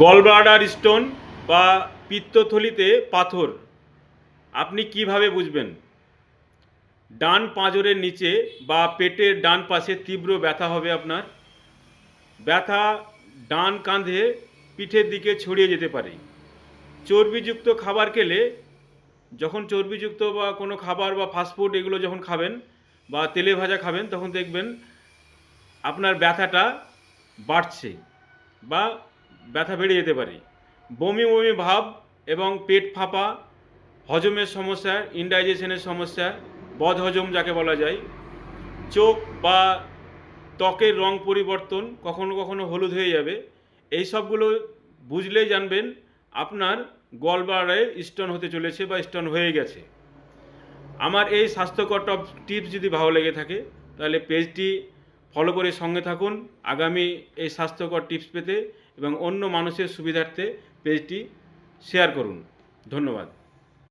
Gallbladder stone বা পিত্তথলিতে পাথর আপনি কিভাবে বুঝবেন? ডান পাঁজরের নিচে বা পেটের ডান পাশে তীব্র ব্যথা হবে আপনার। ব্যথা ডান কাঁধে পিঠের দিকে ছড়িয়ে যেতে পারে। চর্বিযুক্ত খাবার খেলে, যখন চর্বিযুক্ত বা কোনো খাবার বা ফাস্টফুড এগুলো যখন খাবেন বা তেলে ভাজা খাবেন, তখন দেখবেন আপনার ব্যথাটা বাড়ছে বা ব্যথা বেড়ে যেতে পারে। বমি বমি ভাব এবং পেট ফাঁপা, হজমের সমস্যা, ইনডাইজেশনের সমস্যা, বদহজম যাকে বলা যায়, চোখ বা ত্বকের রং পরিবর্তন, কখনো কখনো হলুদ হয়ে যাবে, এই সবগুলো বুঝলেই জানবেন আপনার গলব্লাডারে স্টোন হতে চলেছে বা স্টোন হয়ে গেছে। আমার এই স্বাস্থ্যকর টিপস যদি ভালো লেগে থাকে তাহলে পেজটি ফলো করে সঙ্গে থাকুন আগামী এই স্বাস্থ্যকর টিপস পেতে, এবং অন্য মানুষের সুবিধার্থে পেজটি শেয়ার করুন। ধন্যবাদ।